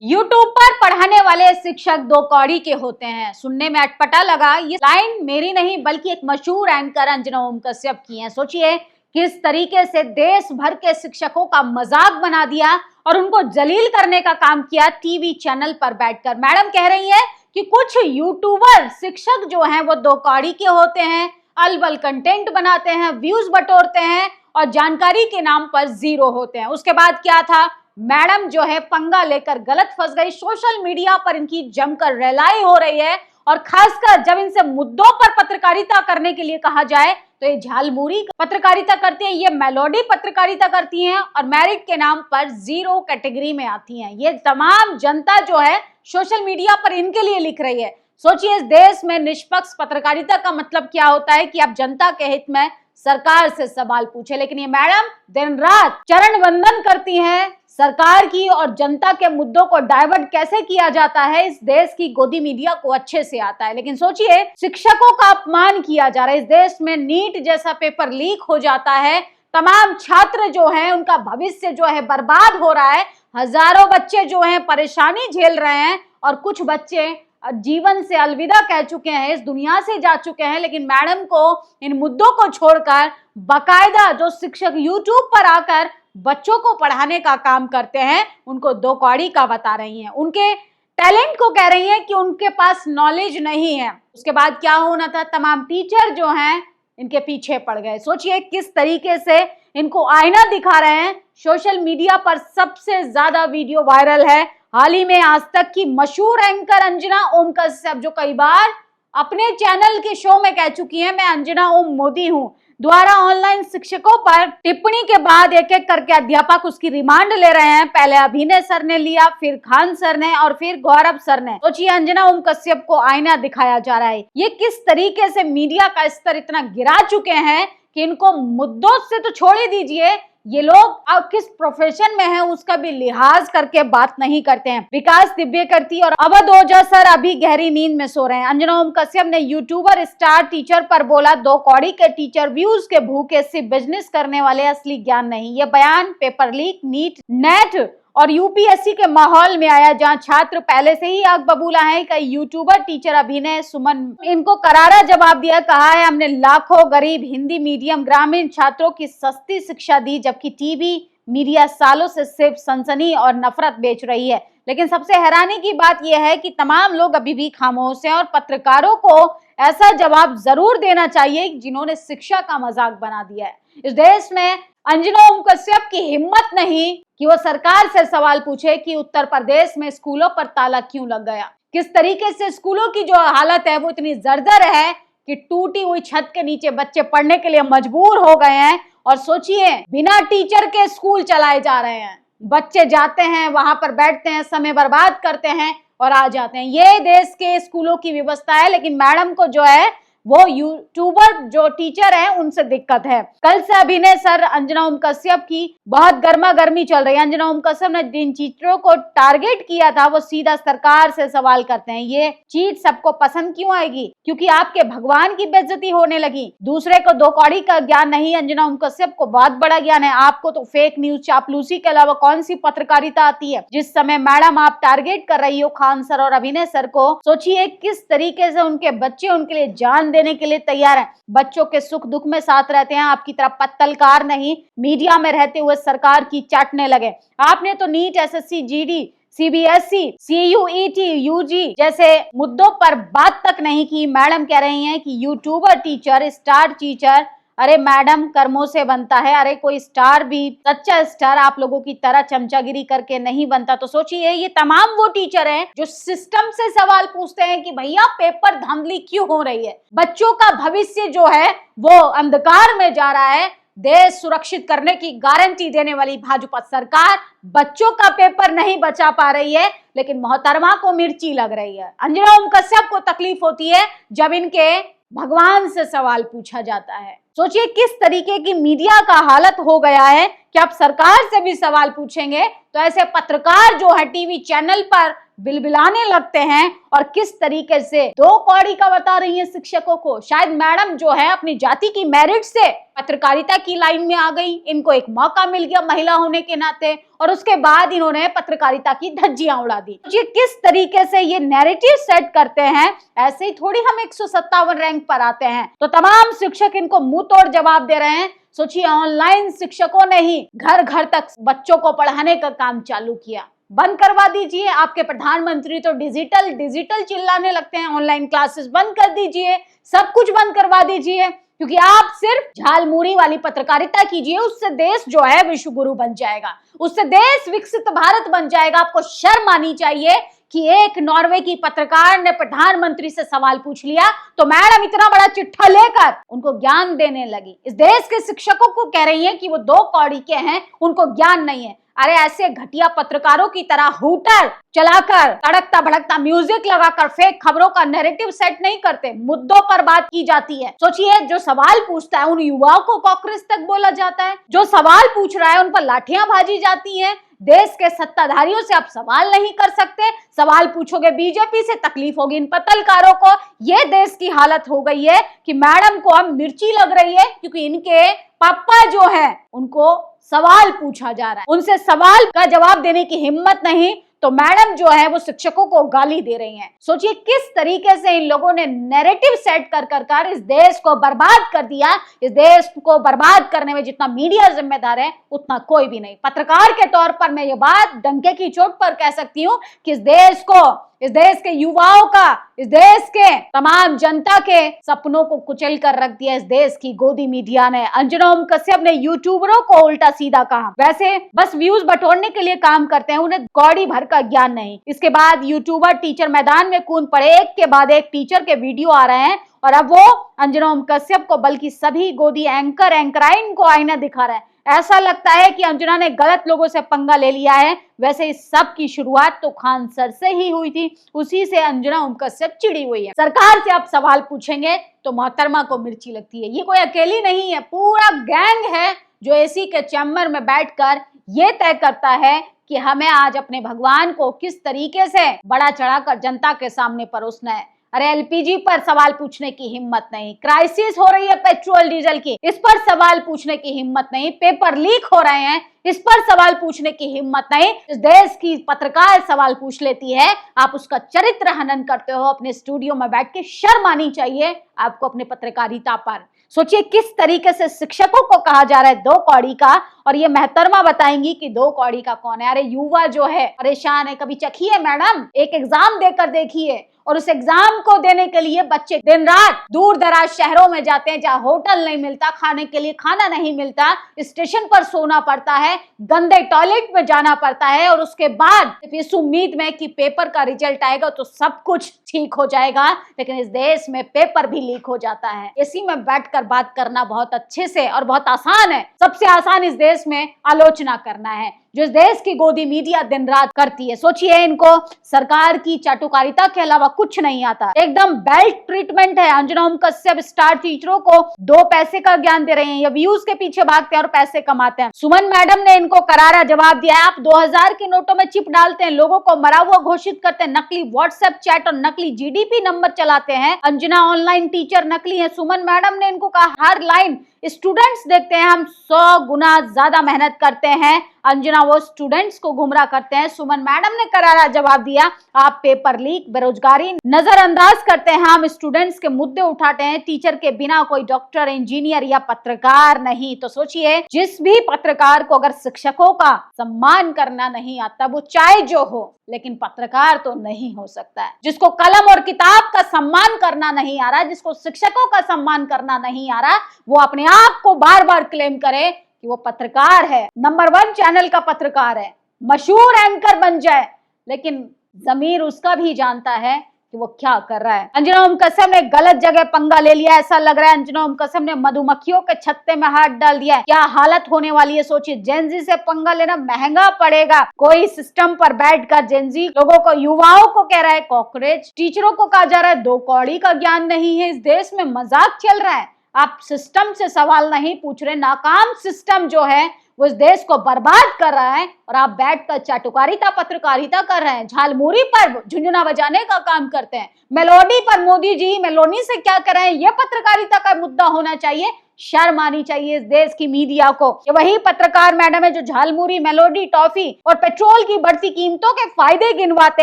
YouTube पर पढ़ाने वाले शिक्षक दो कौड़ी के होते हैं। सुनने में अटपटा लगा, ये लाइन मेरी नहीं बल्कि एक मशहूर एंकर अंजना ओम कश्यप की है। सोचिए किस तरीके से देश भर के शिक्षकों का मजाक बना दिया और उनको जलील करने का काम किया टीवी चैनल पर बैठकर। मैडम कह रही है कि कुछ यूट्यूबर शिक्षक जो हैं वो दो कौड़ी के होते हैं, अलबल कंटेंट बनाते हैं, व्यूज बटोरते हैं और जानकारी के नाम पर जीरो होते हैं। उसके बाद क्या था, मैडम जो है पंगा लेकर गलत फंस गई। सोशल मीडिया पर इनकी जमकर रेलाई हो रही है और खासकर जब इनसे मुद्दों पर पत्रकारिता करने के लिए कहा जाए तो ये झालमुरी पत्रकारिता करती हैं, ये मेलोडी पत्रकारिता करती हैं और मेरिट के नाम पर जीरो कैटेगरी में आती हैं। ये तमाम जनता जो है सोशल मीडिया पर इनके लिए लिख रही है। सोचिए इस देश में निष्पक्ष पत्रकारिता का मतलब क्या होता है कि आप जनता के हित में सरकार से सवाल पूछे, लेकिन ये मैडम दिन रात चरण वंदन करती हैं सरकार की और जनता के मुद्दों को डाइवर्ट कैसे किया जाता है इस देश की गोदी मीडिया को अच्छे से आता है। लेकिन सोचिए शिक्षकों का अपमान किया जा रहा है। इस देश में नीट जैसा पेपर लीक हो जाता है, तमाम छात्र जो हैं उनका भविष्य जो है बर्बाद हो रहा है, हजारों बच्चे जो हैं परेशानी झेल रहे हैं और कुछ बच्चे जीवन से अलविदा कह चुके हैं, इस दुनिया से जा चुके हैं। लेकिन मैडम को इन मुद्दों को छोड़कर बाकायदा जो शिक्षक यूट्यूब पर आकर बच्चों को पढ़ाने का काम करते हैं उनको दो कौड़ी का बता रही हैं, उनके टैलेंट को कह रही हैं कि उनके पास नॉलेज नहीं है। उसके बाद क्या होना था, तमाम टीचर जो हैं इनके पीछे पड़ गए। सोचिए किस तरीके से इनको आईना दिखा रहे हैं। सोशल मीडिया पर सबसे ज्यादा वीडियो वायरल है हाल ही में आज तक की मशहूर एंकर अंजना ओम कश्यप, जो कई बार अपने चैनल के शो में कह चुकी हैं मैं अंजना ओम मोदी हूं, द्वारा ऑनलाइन शिक्षकों पर टिप्पणी के बाद एक एक करके अध्यापक उसकी रिमांड ले रहे हैं। पहले अभिनय सर ने लिया, फिर खान सर ने और फिर गौरव सर ने। सोचिए अंजना ओम कश्यप को आईना दिखाया जा रहा है। ये किस तरीके से मीडिया का स्तर इतना गिरा चुके हैं कि इनको मुद्दों से तो छोड़ ही दीजिए, ये लोग अब किस प्रोफेशन में हैं उसका भी लिहाज करके बात नहीं करते हैं। विकास दिव्य करती और अवध ओझा सर अभी गहरी नींद में सो रहे हैं। अंजना ओम कश्यप ने यूट्यूबर स्टार टीचर पर बोला दो कौड़ी के टीचर व्यूज के भूखे से बिजनेस करने वाले, असली ज्ञान नहीं। ये बयान पेपर लीक, नीट, नेट और यूपीएससी के माहौल में आया जहां छात्र पहले से ही आग बबूला है। कई यूट्यूबर टीचर अभिनय सुमन इनको करारा जवाब दिया, कहा है हमने लाखों गरीब हिंदी मीडियम ग्रामीण छात्रों की सस्ती शिक्षा दी, जबकि टीवी मीडिया सालों से सिर्फ सनसनी और नफरत बेच रही है। लेकिन सबसे हैरानी की बात यह है कि तमाम लोग अभी भी खामोश हैं और पत्रकारों को ऐसा जवाब जरूर देना चाहिए जिन्होंने शिक्षा का मजाक बना दिया है। इस देश में अंजना ओम कश्यप की हिम्मत नहीं कि वो सरकार से सवाल पूछे कि उत्तर प्रदेश में स्कूलों पर ताला क्यों लग गया। किस तरीके से स्कूलों की जो हालत है वो इतनी जर्जर है कि टूटी हुई छत के नीचे बच्चे पढ़ने के लिए मजबूर हो गए हैं। और सोचिए बिना टीचर के स्कूल चलाए जा रहे हैं, बच्चे जाते हैं वहां पर बैठते हैं, समय बर्बाद करते हैं और आ जाते हैं। ये देश के स्कूलों की व्यवस्था है। लेकिन मैडम को जो है वो यूट्यूबर जो टीचर हैं उनसे दिक्कत है। कल से अभिनय सर अंजना ओम कश्यप की बहुत गर्मा गर्मी चल रही है। अंजना ओम कश्यप ने जिन टीचरों को टारगेट किया था वो सीधा सरकार से सवाल करते हैं। ये चीज सबको पसंद क्यों आएगी? क्योंकि आपके भगवान की बेइज्जती होने लगी। दूसरे को दो कौड़ी का ज्ञान नहीं, अंजना ओम कश्यप को बहुत बड़ा ज्ञान है। आपको तो फेक न्यूज चापलूसी के अलावा कौन सी पत्रकारिता आती है? जिस समय मैडम आप टारगेट कर रही हो खान सर और अभिनय सर को, सोचिए किस तरीके से उनके बच्चे उनके लिए जान देने के लिए तैयार हैं। बच्चों के सुख दुख में साथ रहते हैं, आपकी तरफ पत्तलकार नहीं मीडिया में रहते हुए सरकार की चाटने लगे। आपने तो NEET, SSC, GD, CBSE, CUET, UG जैसे मुद्दों पर बात तक नहीं की। मैडम कह रही हैं कि यूट्यूबर टीचर, स्टार टीचर, अरे मैडम कर्मों से बनता है। अरे कोई स्टार भी, सच्चा स्टार आप लोगों की तरह चमचागिरी करके नहीं बनता। तो सोचिए ये तमाम वो टीचर हैं जो सिस्टम से सवाल पूछते हैं कि भैया पेपर धांधली क्यों हो रही है, बच्चों का भविष्य जो है वो अंधकार में जा रहा है। देश सुरक्षित करने की गारंटी देने वाली भाजपा सरकार बच्चों का पेपर नहीं बचा पा रही है, लेकिन मोहतरमा को मिर्ची लग रही है। अंजना ओम कश्यप को तकलीफ होती है जब इनके भगवान से सवाल पूछा जाता है। सोचिए किस तरीके की मीडिया का हालत हो गया है कि आप सरकार से भी सवाल पूछेंगे तो ऐसे पत्रकार जो है टीवी चैनल पर बिलबिलाने लगते हैं और किस तरीके से दो कौड़ी का बता रही है शिक्षकों को। शायद मैडम जो है अपनी जाति की मेरिट से पत्रकारिता की लाइन में आ गई, इनको एक मौका मिल गया महिला होने के नाते, और उसके बाद इन्होंने पत्रकारिता की धज्जियां उड़ा दी। ये किस तरीके से ये नैरेटिव सेट करते हैं, ऐसे ही थोड़ी हम 157 रैंक पर आते हैं। तो तमाम शिक्षक इनको मुंह तोड़ जवाब दे रहे हैं। सोचिए, ऑनलाइन शिक्षकों ने ही घर घर तक बच्चों को पढ़ाने का काम चालू किया। बंद करवा दीजिए, आपके प्रधानमंत्री तो डिजिटल डिजिटल चिल्लाने लगते हैं, ऑनलाइन क्लासेस बंद कर दीजिए, सब कुछ बंद करवा दीजिए, क्योंकि आप सिर्फ झालमुरी वाली पत्रकारिता कीजिए, उससे देश जो है विश्व गुरु बन जाएगा, उससे देश विकसित भारत बन जाएगा। आपको शर्म आनी चाहिए कि एक नॉर्वे की पत्रकार ने प्रधानमंत्री से सवाल पूछ लिया तो मैडम इतना बड़ा चिट्ठा लेकर उनको ज्ञान देने लगी। इस देश के शिक्षकों को कह रही है कि वो दो कौड़ी के हैं, उनको ज्ञान नहीं है। अरे ऐसे घटिया पत्रकारों की तरह हूटर चलाकर, तड़कता भड़कता म्यूजिक लगाकर फेक खबरों का नैरेटिव सेट नहीं करते, मुद्दों पर बात की जाती है। सोचिए, जो सवाल पूछता है उन युवाओं को कॉकरोच तक बोला जाता है, जो सवाल पूछ रहा है उन पर लाठियां भाजी जाती हैं। देश के सत्ताधारियों से आप सवाल नहीं कर सकते, सवाल पूछोगे बीजेपी से तकलीफ होगी इन पत्रकारों को। ये देश की हालत हो गई है कि मैडम को अब मिर्ची लग रही है, क्योंकि इनके पापा जो है उनको सवाल पूछा जा रहा है, उनसे सवाल का जवाब देने की हिम्मत नहीं, तो मैडम जो है वो शिक्षकों को गाली दे रही हैं। सोचिए किस तरीके से इन लोगों ने नैरेटिव सेट कर कर इस देश को बर्बाद कर दिया। इस देश को बर्बाद करने में जितना मीडिया जिम्मेदार है उतना कोई भी नहीं। पत्रकार के तौर पर मैं ये बात डंके की चोट पर कह सकती हूँ कि इस देश को, इस देश के युवाओं का, इस देश के तमाम जनता के सपनों को कुचल कर रख दिया इस देश की गोदी मीडिया ने। अंजना ओम कश्यप ने यूट्यूबरों को उल्टा सीधा कहा, वैसे बस व्यूज बटोरने के लिए काम करते हैं, उन्हें कौड़ी भर का ज्ञान नहीं। इसके बाद यूट्यूबर टीचर मैदान में कूद पड़े, एक के बाद एक टीचर के वीडियो आ रहे हैं और अब वो अंजना ओम कश्यप को बल्कि सभी गोदी एंकराइन को आईना दिखा रहे हैं। ऐसा लगता है कि अंजना ने गलत लोगों से पंगा ले लिया है। वैसे इस सब की शुरुआत तो खान सर से ही हुई थी, उसी से अंजना ओम कश्यप चिड़ी हुई है। सरकार से आप सवाल पूछेंगे तो मोहतरमा को मिर्ची लगती है। ये कोई अकेली नहीं है, पूरा गैंग है जो एसी के चैम्बर में बैठकर ये तय करता है कि हमें आज अपने भगवान को किस तरीके से बड़ा चढ़ाकर जनता के सामने परोसना है। अरे एलपीजी पर सवाल पूछने की हिम्मत नहीं, क्राइसिस हो रही है पेट्रोल डीजल की, इस पर सवाल पूछने की हिम्मत नहीं, पेपर लीक हो रहे हैं, इस पर सवाल पूछने की हिम्मत नहीं। इस देश की पत्रकार सवाल पूछ लेती है, आप उसका चरित्र हनन करते हो अपने स्टूडियो में बैठ के। शर्म आनी चाहिए आपको अपने पत्रकारिता पर। सोचिए किस तरीके से शिक्षकों को कहा जा रहा है दो कौड़ी का, और ये महतरमा बताएंगी कि दो कौड़ी का कौन है। अरे युवा जो है परेशान है, कभी चखिए मैडम, एक एग्जाम देकर देखिए, और उस एग्जाम को देने के लिए बच्चे दिन रात दूर दराज शहरों में जाते हैं जहाँ होटल नहीं मिलता, खाने के लिए खाना नहीं मिलता, स्टेशन पर सोना पड़ता है, गंदे टॉयलेट में जाना पड़ता है, और उसके बाद इस उम्मीद में कि पेपर का रिजल्ट आएगा तो सब कुछ ठीक हो जाएगा। लेकिन इस देश में पेपर भी लीक हो जाता है। इसी में बैठकर बात करना बहुत अच्छे से और बहुत आसान है। सबसे आसान इस देश में आलोचना करना है, जो इस देश की गोदी मीडिया दिन रात करती है। सोचिए, इनको सरकार की चाटुकारिता के अलावा कुछ नहीं आता, एकदम बेल्ट ट्रीटमेंट है। अंजना ओम कश्यप स्टार टीचरों को 2 पैसे का ज्ञान दे रहे हैं, ये व्यूज के पीछे भागते हैं और पैसे कमाते हैं। सुमन मैडम ने इनको करारा जवाब दिया है, आप 2000 के नोटों में चिप डालते हैं, लोगों को मरा हुआ घोषित करते हैं, नकली व्हाट्सएप चैट और नकली जीडीपी नंबर चलाते हैं। अंजना ऑनलाइन टीचर नकली है। सुमन मैडम ने इनको कहा, हर लाइन स्टूडेंट्स देखते हैं, हम 100 गुना ज्यादा मेहनत करते हैं। अंजना वो स्टूडेंट्स को गुमराह करते हैं। सुमन मैडम ने करारा जवाब दिया, आप पेपर लीक, बेरोजगारी नजरअंदाज करते हैं, हम स्टूडेंट्स के मुद्दे उठाते हैं, टीचर के बिना कोई डॉक्टर, इंजीनियर या पत्रकार नहीं। तो सोचिए, जिस भी पत्रकार को अगर शिक्षकों का सम्मान करना नहीं आता, वो चाहे जो हो, लेकिन पत्रकार तो नहीं हो सकता है। जिसको कलम और किताब का सम्मान करना नहीं आ रहा, जिसको शिक्षकों का सम्मान करना नहीं आ रहा, वो अपने आप को बार बार क्लेम करे कि वो पत्रकार है, नंबर 1 चैनल का पत्रकार है, मशहूर एंकर बन जाए, लेकिन ज़मीर उसका भी जानता है कि वो क्या कर रहा है। अंजना ओम कश्यप ने गलत जगह पंगा ले लिया, ऐसा लग रहा है अंजना ओम कश्यप ने मधुमक्खियों के छत्ते में हाथ डाल दिया है। क्या हालत होने वाली है सोचिए। जेनजी से पंगा लेना महंगा पड़ेगा। कोई सिस्टम पर बैठकर जेनजी लोगों को, युवाओं को कह रहा है कॉकरोच, टीचरों को कहा जा रहा है 2 कौड़ी का ज्ञान नहीं है। इस देश में मजाक चल रहा है। आप सिस्टम से सवाल नहीं पूछ रहे, नाकाम सिस्टम जो है वो इस देश को बर्बाद कर रहा है और आप बैठकर चाटुकारिता पत्रकारिता कर रहे हैं, झालमुरी पर झुंझुना बजाने का काम करते हैं। मेलोडी पर मोदी जी मेलोडी से क्या कर रहे हैं, ये पत्रकारिता का मुद्दा होना चाहिए। शर्म आनी चाहिए इस देश की मीडिया को। ये वही पत्रकार मैडम है जो झालमुरी, मेलोडी, टॉफी और पेट्रोल की बढ़ती कीमतों के फायदे गिनवाते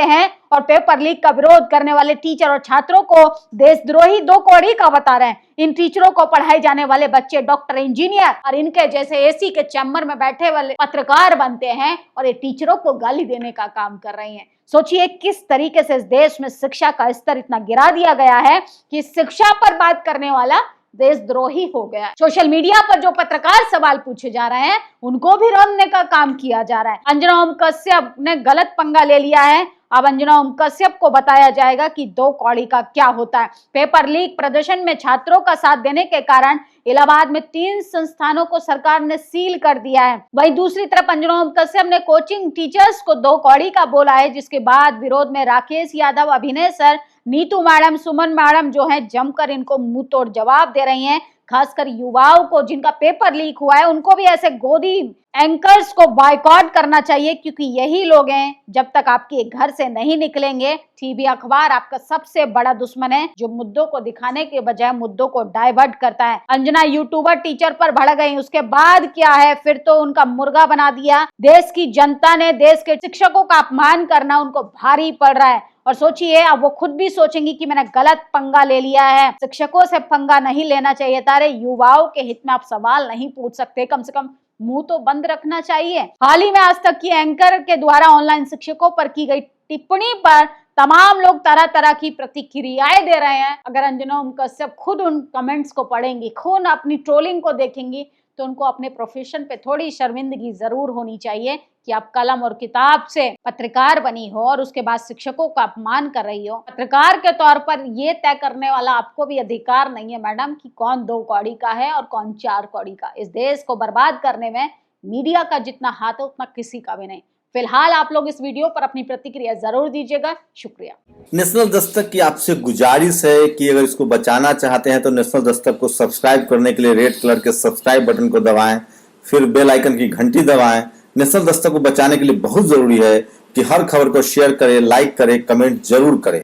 हैं और पेपर लीक का विरोध करने वाले टीचर और छात्रों को देशद्रोही दो कौड़ी का बता रहे हैं। इन टीचरों को पढ़ाए जाने वाले बच्चे डॉक्टर, इंजीनियर और इनके जैसे एसी के चैम्बर में बैठे वाले पत्रकार बनते हैं और ये टीचरों को गाली देने का काम कर रही हैं। सोचिए किस तरीके से इस देश में शिक्षा का स्तर इतना गिरा दिया गया है कि शिक्षा पर बात करने वाला देशद्रोही हो गया। सोशल मीडिया पर जो पत्रकार सवाल पूछे जा रहे हैं उनको भी रोकने का काम किया जा रहा है। अंजना ओम कश्यप ने गलत पंगा ले लिया है। अब अंजना ओम कश्यप को बताया जाएगा कि दो कौड़ी का क्या होता है। पेपर लीक प्रदर्शन में छात्रों का साथ देने के कारण इलाहाबाद में 3 संस्थानों को सरकार ने सील कर दिया है। वहीं दूसरी तरफ अंजना ओम कश्यप ने कोचिंग टीचर्स को दो कौड़ी का बोला है, जिसके बाद विरोध में राकेश यादव, अभिनय सर, नीतू मैडम, सुमन मैडम जो है जमकर इनको मुंह तोड़ जवाब दे रही हैं। खासकर युवाओं को जिनका पेपर लीक हुआ है उनको भी ऐसे गोदी एंकर्स को बायकॉट करना चाहिए, क्योंकि यही लोग हैं जब तक आपके घर से नहीं निकलेंगे। टीवी अखबार आपका सबसे बड़ा दुश्मन है जो मुद्दों को दिखाने के बजाय मुद्दों को डाइवर्ट करता है। अंजना यूट्यूबर टीचर पर भड़क गई, उसके बाद क्या है, फिर तो उनका मुर्गा बना दिया। देश की जनता ने देश के शिक्षकों का अपमान करना उनको भारी पड़ रहा है। और सोचिए अब वो खुद भी सोचेंगी कि मैंने गलत पंगा ले लिया है। शिक्षकों से पंगा नहीं लेना चाहिए था। अरे युवाओं के हित में आप सवाल नहीं पूछ सकते, कम से कम मुंह तो बंद रखना चाहिए। हाल ही में आज तक की एंकर के द्वारा ऑनलाइन शिक्षकों पर की गई टिप्पणी पर तमाम लोग तरह तरह की प्रतिक्रियाएं दे रहे हैं। अगर अंजना ओम कश्यप खुद उन कमेंट्स को पढ़ेंगी, खुद अपनी ट्रोलिंग को देखेंगी, तो उनको अपने प्रोफेशन पे थोड़ी शर्मिंदगी जरूर होनी चाहिए कि आप कलम और किताब से पत्रकार बनी हो और उसके बाद शिक्षकों का अपमान कर रही हो। पत्रकार के तौर पर ये तय करने वाला आपको भी अधिकार नहीं है मैडम कि कौन 2 कौड़ी का है और कौन 4 कौड़ी का। इस देश को बर्बाद करने में मीडिया का जितना हाथ है उतना किसी का भी नहीं। फिलहाल आप लोग इस वीडियो पर अपनी प्रतिक्रिया जरूर दीजिएगा। शुक्रिया। नेशनल दस्तक की आपसे गुजारिश है कि अगर इसको बचाना चाहते हैं तो नेशनल दस्तक को सब्सक्राइब करने के लिए रेड कलर के सब्सक्राइब बटन को दबाएं, फिर बेल आइकन की घंटी दबाएं। नेशनल दस्तक को बचाने के लिए बहुत जरूरी है कि हर खबर को शेयर करें, लाइक करें, कमेंट जरूर करें।